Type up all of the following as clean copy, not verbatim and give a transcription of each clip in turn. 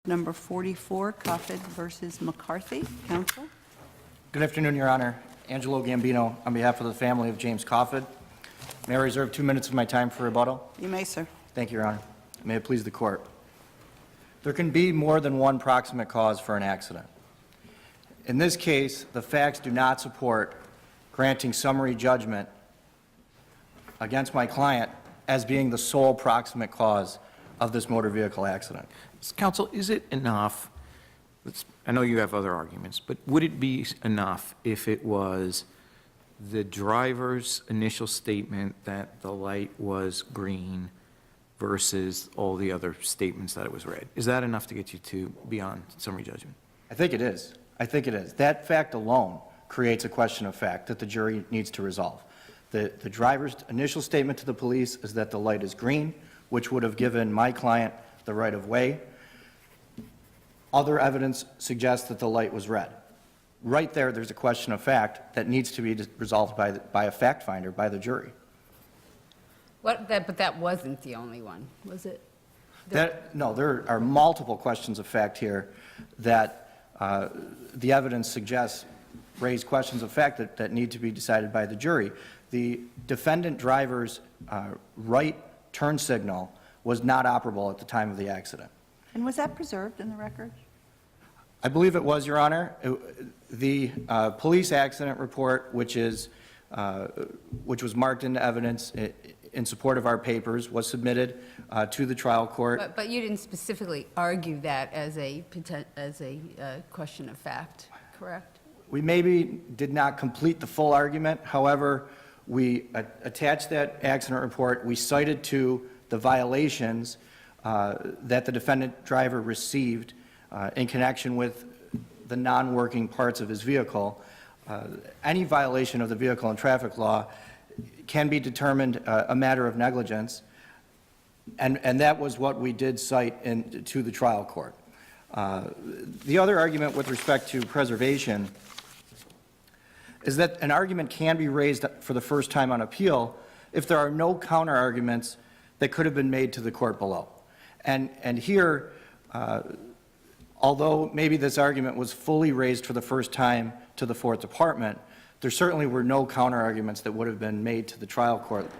Number 44, Coffin versus McCarthy. Counsel? Good afternoon, Your Honor. Angelo Gambino on behalf of the family of James Coffin. May I reserve 2 minutes of my time for rebuttal? You may, sir. Thank you, Your Honor. May it please the Court. There can be more than one proximate cause for an accident. In this case, the facts do not support granting summary judgment against my client as being the sole proximate cause of this motor vehicle accident. Counsel, is it enough, I know you have other arguments, but would it be enough if it was the driver's initial statement that the light was green versus all the other statements that it was red? Is that enough to get you to beyond summary judgment? I think it is. I think it is. That fact alone creates a question of fact that the jury needs to resolve. The driver's initial statement to the police is that the light is green, which would have given my client the right of way. Other evidence suggests that the light was red. Right there, there's a question of fact that needs to be resolved by a fact finder, by the jury. But that wasn't the only one, was it? No, there are multiple questions of fact here that the evidence suggests raise questions of fact that need to be decided by the jury. The defendant driver's right turn signal was not operable at the time of the accident. And was that preserved in the record? I believe it was, Your Honor. The police accident report, which was marked into evidence in support of our papers, was submitted to the trial court. But you didn't specifically argue that as a question of fact, correct? We maybe did not complete the full argument. However, we attached that accident report. We cited to the violations that the defendant driver received in connection with the non-working parts of his vehicle. Any violation of the vehicle and traffic law can be determined a matter of negligence, and that was what we did cite to the trial court. The other argument with respect to preservation is that an argument can be raised for the first time on appeal if there are no counter-arguments that could have been made to the court below. And here, although maybe this argument was fully raised for the first time to the Fourth Department, there certainly were no counter-arguments that would have been made to the trial court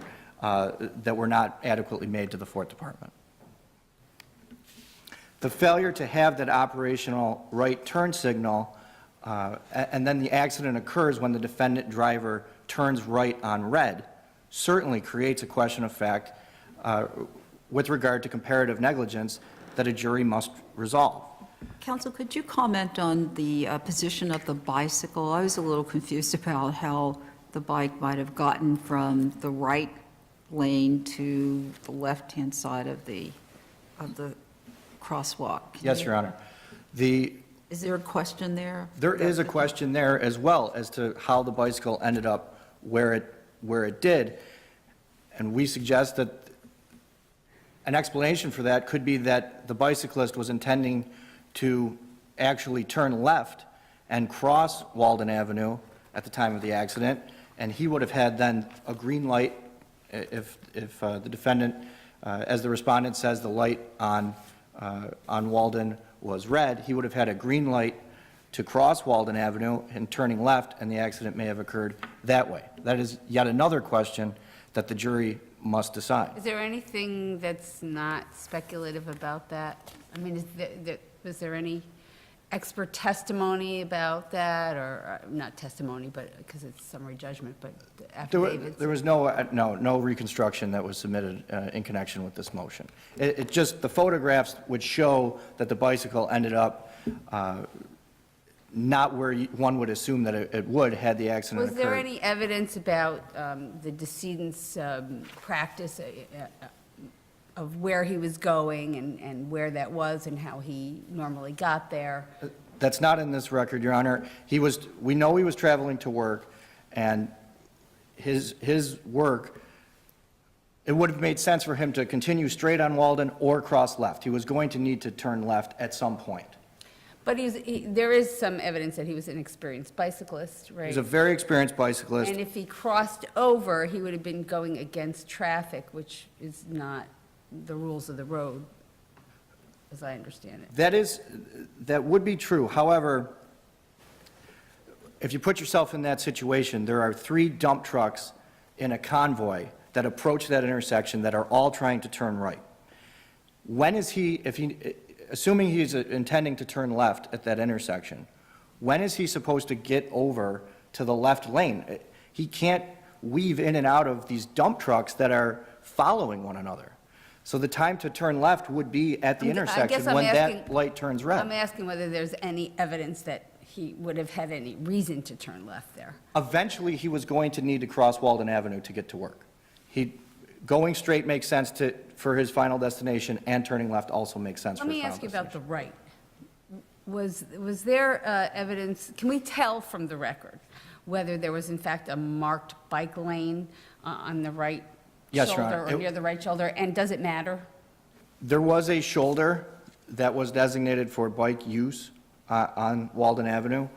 that were not adequately made to the Fourth Department. The failure to have that operational right turn signal, and then the accident occurs when the defendant driver turns right on red, certainly creates a question of fact with regard to comparative negligence that a jury must resolve. Counsel, could you comment on the position of the bicycle? I was a little confused about how the bike might have gotten from the right lane to the left-hand side of the crosswalk. Yes, Your Honor. Is there a question there? There is a question there as well as to how the bicycle ended up where it did. And we suggest that an explanation for that could be that the bicyclist was intending to actually turn left and cross Walden Avenue at the time of the accident, and he would have had then a green light if the defendant, as the respondent says, the light on Walden was red. He would have had a green light to cross Walden Avenue and turning left, and the accident may have occurred that way. That is yet another question that the jury must decide. Is there anything that's not speculative about that? I mean, was there any expert testimony about that, or not testimony, but because it's summary judgment, but affidavits? There was no reconstruction that was submitted in connection with this motion. It just, the photographs would show that the bicycle ended up not where one would assume that it would had the accident occurred. Was there any evidence about the decedent's practice of where he was going and where that was and how he normally got there? That's not in this record, Your Honor. We know he was traveling to work, and his work, it would have made sense for him to continue straight on Walden or cross left. He was going to need to turn left at some point. But there is some evidence that he was an experienced bicyclist, right? He's a very experienced bicyclist. And if he crossed over, he would have been going against traffic, which is not the rules of the road. as I understand it. That would be true. However, if you put yourself in that situation, there are 3 dump trucks in a convoy that approach that intersection that are all trying to turn right. When is he, assuming he's intending to turn left at that intersection, when is he supposed to get over to the left lane? He can't weave in and out of these dump trucks that are following one another. So the time to turn left would be at the I intersection guess I'm when asking- that light turns red. I'm asking whether there's any evidence that he would have had any reason to turn left there. Eventually, he was going to need to cross Walden Avenue to get to work. Going straight makes sense for his final destination, and turning left also makes sense for Let his me final ask you about destination. the right. Was there evidence, can we tell from the record whether there was in fact a marked bike lane on the right Yes, Your shoulder Honor. or near the right shoulder, and does it matter? There was a shoulder that was designated for bike use on Walden Avenue.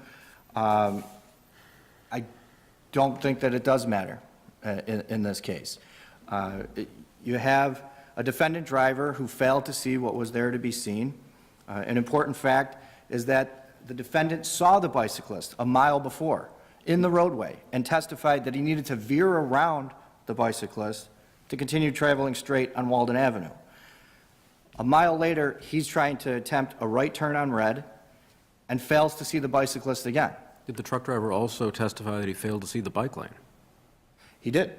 I don't think that it does matter in this case. You have a defendant driver who failed to see what was there to be seen. An important fact is that the defendant saw the bicyclist a mile before in the roadway and testified that he needed to veer around the bicyclist to continue traveling straight on Walden Avenue. A mile later, he's trying to attempt a right turn on red and fails to see the bicyclist again. Did the truck driver also testify that he failed to see the bike lane? He did.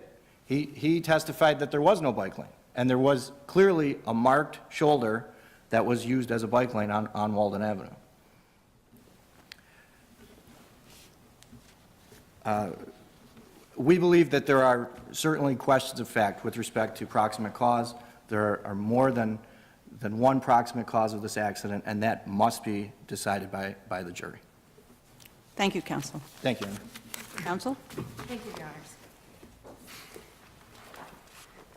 He testified that there was no bike lane, and there was clearly a marked shoulder that was used as a bike lane on Walden Avenue. We believe that there are certainly questions of fact with respect to proximate cause. There are more than one proximate cause of this accident, and that must be decided by the jury. Thank you, counsel. Thank you, Your Honor. Counsel? Thank you, Your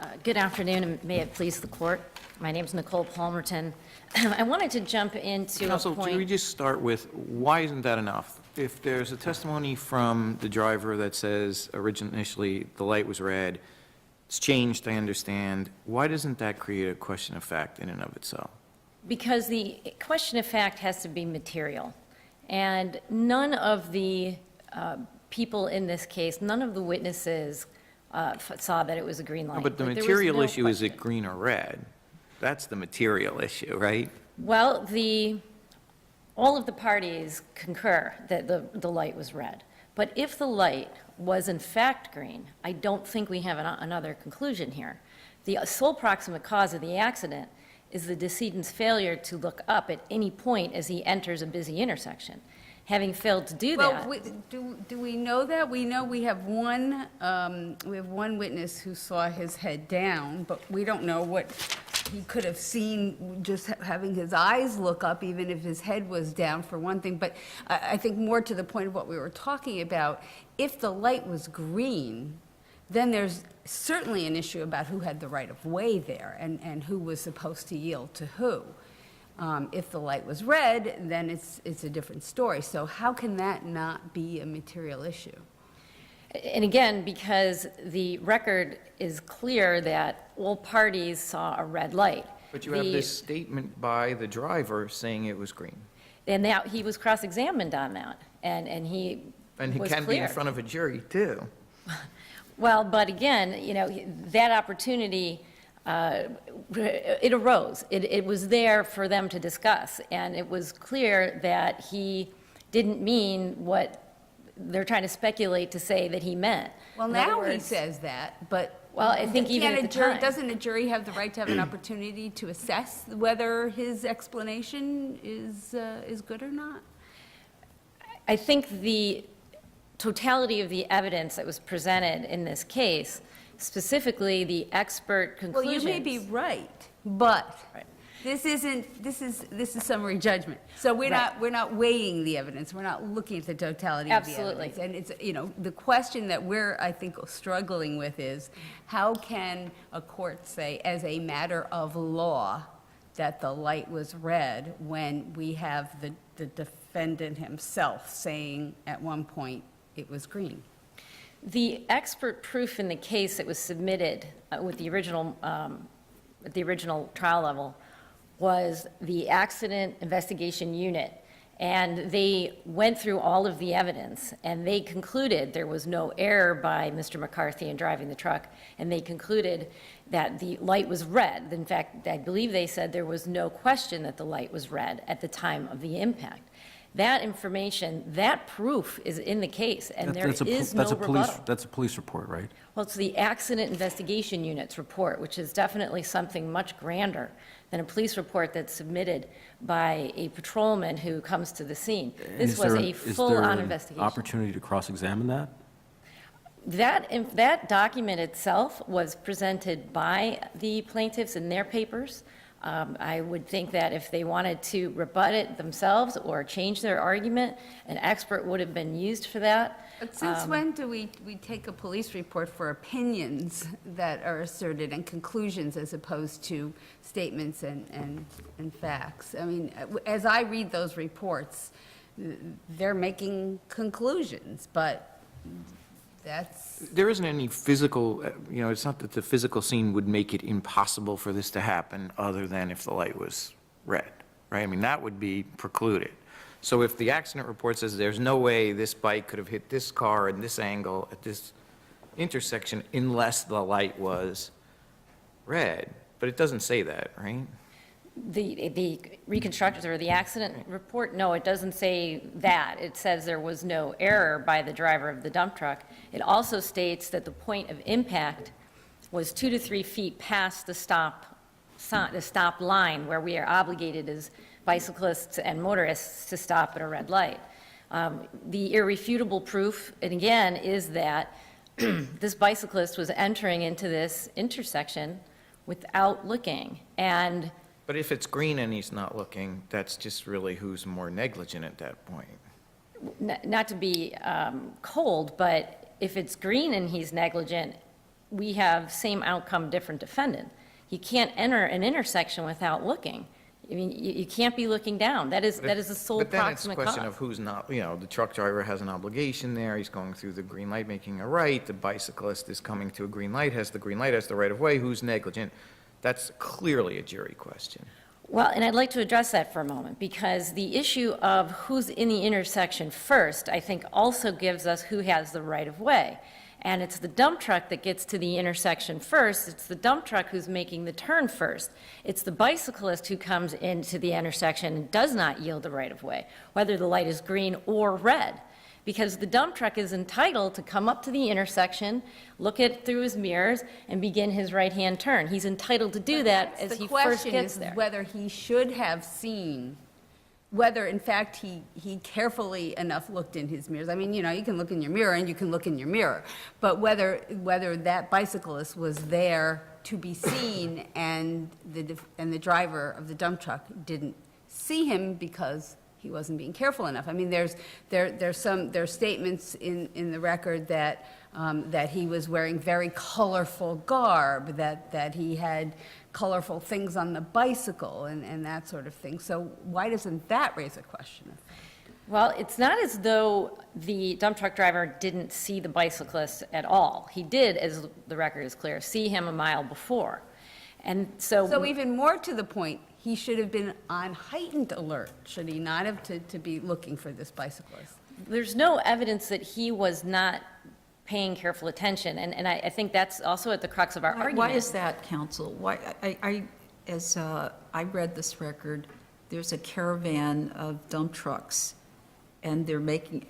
Honors. Good afternoon, and may it please the court. My name is Nicole Palmerton. I wanted to jump into a Counsel, point. should we just start with, why isn't that enough? If there's a testimony from the driver that says initially the light was red, it's changed, I understand, why doesn't that create a question of fact in and of itself? Because the question of fact has to be material. And none of the people in this case, none of the witnesses saw that it was a green light. But the there was material no issue is it question. green or red? That's the material issue, right? Well, all of the parties concur that the light was red. But if the light was in fact green, I don't think we have another conclusion here. The sole proximate cause of the accident is the decedent's failure to look up at any point as he enters a busy intersection. Having failed to do that. Well, do we know that? We know we have one witness who saw his head down, but we don't know what he could have seen just having his eyes look up, even if his head was down, for one thing. But I think more to the point of what we were talking about, if the light was green, then there's certainly an issue about who had the right of way there and who was supposed to yield to who. If the light was red, then it's a different story. So how can that not be a material issue? And again, because the record is clear that all parties saw a red light. But you have this statement by the driver saying it was green. And that, he was cross-examined on that, and he And he was can be in clear. front of a jury, too. Well, but again, you know, that opportunity, it arose. It was there for them to discuss, and it was clear that he didn't mean what they're trying to speculate to say that he meant. Well, In other now he words- said that, but. Well, I think even can't at a the jury- time. Doesn't a jury have the right to have an opportunity to assess whether his explanation is good or not? I think the totality of the evidence that was presented in this case, specifically the expert Well, conclusions. you may be right, but Right. this is summary judgment. So we're not weighing the evidence. We're not looking at the totality of the Absolutely. evidence. And it's, you know, the question that we're, I think, struggling with is, how can a court say, as a matter of law, that the light was red when we have the defendant himself saying at one point it was green? The expert proof in the case that was submitted with the original trial level was the Accident Investigation Unit. And they went through all of the evidence, and they concluded there was no error by Mr. McCarthy in driving the truck, and they concluded that the light was red. In fact, I believe they said there was no question that the light was red at the time of the impact. That information, that proof is in the case, and there is no rebuttal. That's a police report, right? Well, it's the Accident Investigation Unit's report, which is definitely something much grander than a police report that's submitted by a patrolman who comes to the scene. This was a full-on investigation. Opportunity to cross-examine that? That document itself was presented by the plaintiffs in their papers. I would think that if they wanted to rebut it themselves or change their argument, an expert would have been used for that. But since when do we take a police report for opinions that are asserted and conclusions as opposed to statements and facts? I mean, as I read those reports, they're making conclusions, but that's... There isn't any physical, it's not that the physical scene would make it impossible for this to happen other than if the light was red, right? I mean, that would be precluded. So if the accident report says there's no way this bike could have hit this car in this angle at this intersection unless the light was red, but it doesn't say that, right? The reconstructed or the accident report, no, it doesn't say that. It says there was no error by the driver of the dump truck. It also states that the point of impact was 2 to 3 feet past the stop line where we are obligated as bicyclists and motorists to stop at a red light. The irrefutable proof, and again, is that this bicyclist was entering into this intersection without looking. But if it's green and he's not looking, that's just really who's more negligent at that point. Not to be cold, but if it's green and he's negligent, we have same outcome, different defendant. You can't enter an intersection without looking. I mean, you can't be looking down. That is the sole proximate cause. But then it's a question of who's not, the truck driver has an obligation there, he's going through the green light, making a right, the bicyclist is coming to a green light, has the green light, has the right of way, who's negligent? That's clearly a jury question. Well, and I'd like to address that for a moment, because the issue of who's in the intersection first, I think, also gives us who has the right of way. And it's the dump truck that gets to the intersection first. It's the dump truck who's making the turn first. It's the bicyclist who comes into the intersection and does not yield the right of way, whether the light is green or red. Because the dump truck is entitled to come up to the intersection, look at through his mirrors, and begin his right-hand turn. He's entitled to do that as he first gets there. The question is whether he should have seen, whether in fact he carefully enough looked in his mirrors. I mean, you can look in your mirror and you can look in your mirror, but whether that bicyclist was there to be seen and the driver of the dump truck didn't see him because he wasn't being careful enough. I mean, there's statements in the record that he was wearing very colorful garb, that he had colorful things on the bicycle and that sort of thing. So why doesn't that raise a question? Well, it's not as though the dump truck driver didn't see the bicyclist at all. He did, as the record is clear, see him a mile before. And so even more to the point, he should have been on heightened alert, should he not have, to be looking for this bicyclist? There's no evidence that he was not paying careful attention, and I think that's also at the crux of our argument. Why is that, counsel? Why, as I read this record, there's a caravan of dump trucks, and they're making,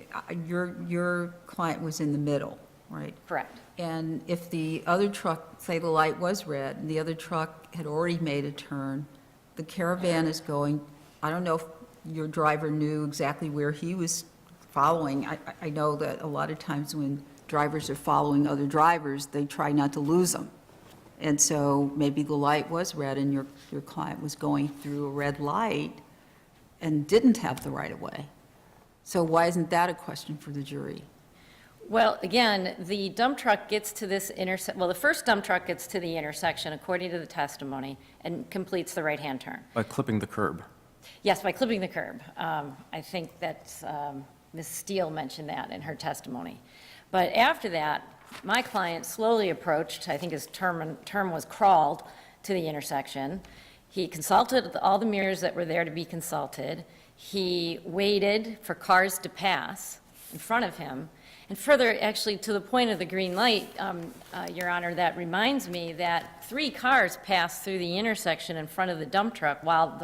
your client was in the middle, right? Correct. And if the other truck, say the light was red, and the other truck had already made a turn, the caravan is going, I don't know if your driver knew exactly where he was following. I know that a lot of times when drivers are following other drivers, they try not to lose them. And so maybe the light was red and your client was going through a red light and didn't have the right of way. So why isn't that a question for the jury? Well, again, the dump truck gets to this intersection, well, the first dump truck gets to the intersection, according to the testimony, and completes the right-hand turn. By clipping the curb. Yes, by clipping the curb. I think that Ms. Steele mentioned that in her testimony. But after that, my client slowly approached, I think his term was crawled, to the intersection. He consulted all the mirrors that were there to be consulted. He waited for cars to pass in front of him. And further, actually, to the point of the green light, Your Honor, that reminds me that 3 cars passed through the intersection in front of the dump truck while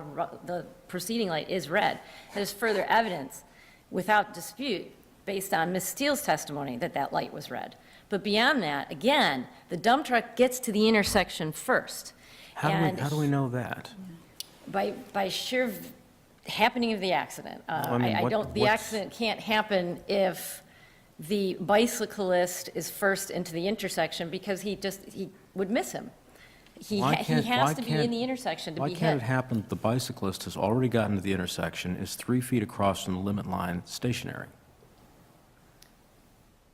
the proceeding light is red. That is further evidence, without dispute, based on Ms. Steele's testimony, that that light was red. But beyond that, again, the dump truck gets to the intersection first. How And do we know that? by sheer happening of the accident. I mean, The what's- accident can't happen if the bicyclist is first into the intersection, because he would miss him. He Why has can't- to be in the intersection to Why be can't it hit. happen that the bicyclist has already gotten to the intersection, is 3 feet across from the limit line, stationary?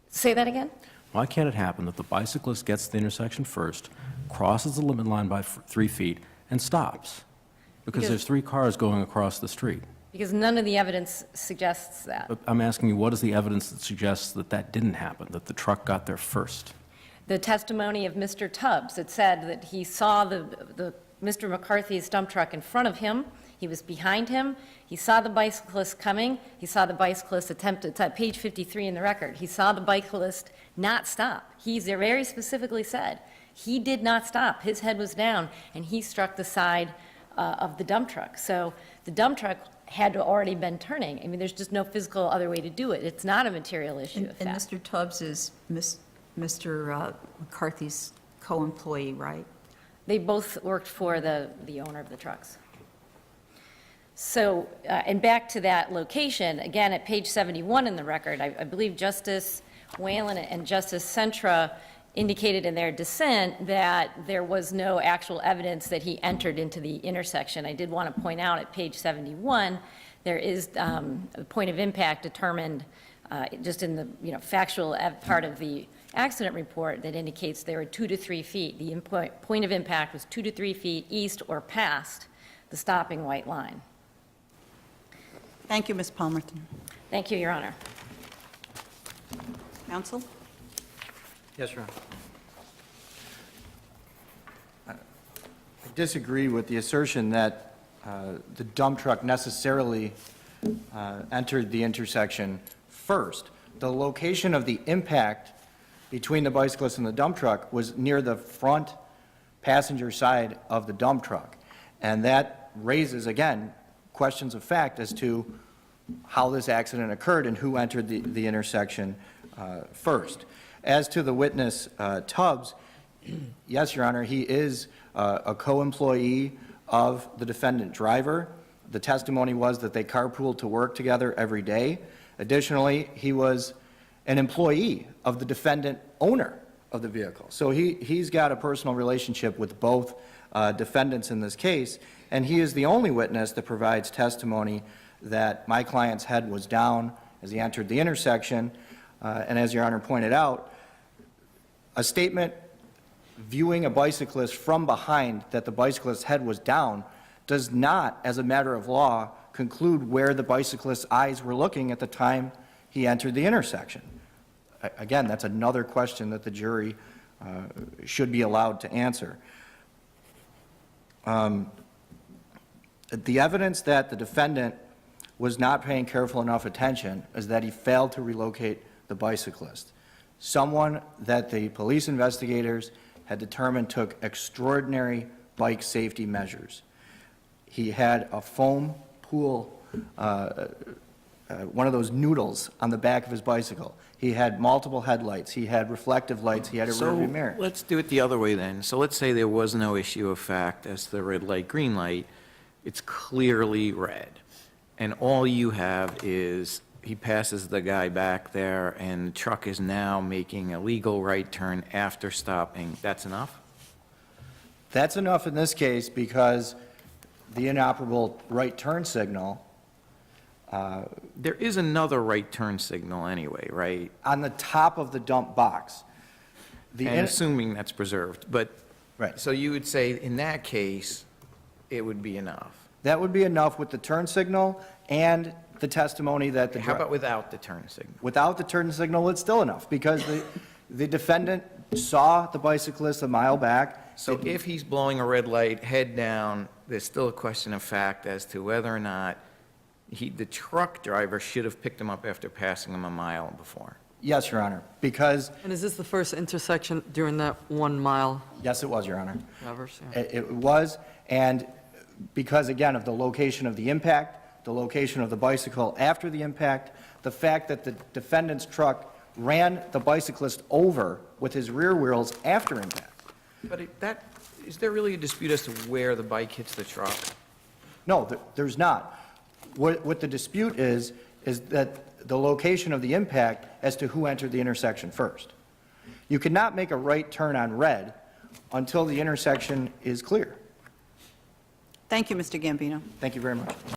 Say that again? Why can't it happen that the bicyclist gets to the intersection first, crosses the limit line by 3 feet, and stops? Because there's 3 cars going across the street. Because none of the evidence suggests that. But I'm asking you, what is the evidence that suggests that that didn't happen, that the truck got there first? The testimony of Mr. Tubbs, it said that he saw the Mr. McCarthy's dump truck in front of him, he was behind him, he saw the bicyclist coming, he saw the bicyclist attempt, it's at page 53 in the record, he saw the bicyclist not stop. He's very specifically said, he did not stop, his head was down, and he struck the side of the dump truck. So the dump truck had already been turning. I mean, there's just no physical other way to do it. It's not a material issue of And fact. Mr. Tubbs is Mr. McCarthy's co-employee, right? They both worked for the owner of the trucks. So, and back to that location, again, at page 71 in the record, I believe Justice Whalen and Justice Sentra indicated in their dissent that there was no actual evidence that he entered into the intersection. I did want to point out at page 71, there is a point of impact determined just in the factual part of the accident report that indicates there were 2 to 3 feet. The point of impact was 2 to 3 feet east or past the stopping white line. Thank you, Ms. Palmerton. Thank you, Your Honor. Counsel? Yes, Your Honor. I disagree with the assertion that the dump truck necessarily entered the intersection first. The location of the impact between the bicyclist and the dump truck was near the front passenger side of the dump truck. And that raises, again, questions of fact as to how this accident occurred and who entered the intersection first. As to the witness, Tubbs, yes, Your Honor, he is a co-employee of the defendant driver. The testimony was that they carpooled to work together every day. Additionally, he was an employee of the defendant owner of the vehicle. So he's got a personal relationship with both defendants in this case, and he is the only witness that provides testimony that my client's head was down as he entered the intersection. And as Your Honor pointed out, a statement viewing a bicyclist from behind that the bicyclist's head was down does not, as a matter of law, conclude where the bicyclist's eyes were looking at the time he entered the intersection. Again, that's another question that the jury should be allowed to answer. The evidence that the defendant was not paying careful enough attention is that he failed to relocate the bicyclist, someone that the police investigators had determined took extraordinary bike safety measures. He had a foam pool, one of those noodles on the back of his bicycle. He had multiple headlights. He had reflective lights. He had a rearview mirror. So let's do it the other way then. So let's say there was no issue of fact as to the red light, green light. It's clearly red. And all you have is he passes the guy back there and the truck is now making a legal right turn after stopping. That's enough? That's enough in this case because the inoperable right turn signal There is another right turn signal anyway, right? on the top of the dump box. And assuming that's preserved. But, Right. so you would say in that case, it would be enough. That would be enough with the turn signal and the testimony that How about without the turn signal? without the turn signal, it's still enough because the defendant saw the bicyclist a mile back. So if he's blowing a red light, head down, there's still a question of fact as to whether or not the truck driver should have picked him up after passing him a mile before. Yes, Your Honor, because, And is this the first intersection during that 1 mile yes, it was, Your Honor. traverse? Yeah. It was, and because, again, of the location of the impact, the location of the bicycle after the impact, the fact that the defendant's truck ran the bicyclist over with his rear wheels after impact. But is there really a dispute as to where the bike hits the truck? No, there's not. What the dispute is that the location of the impact as to who entered the intersection first. You cannot make a right turn on red until the intersection is clear. Thank you, Mr. Gambino. Thank you very much.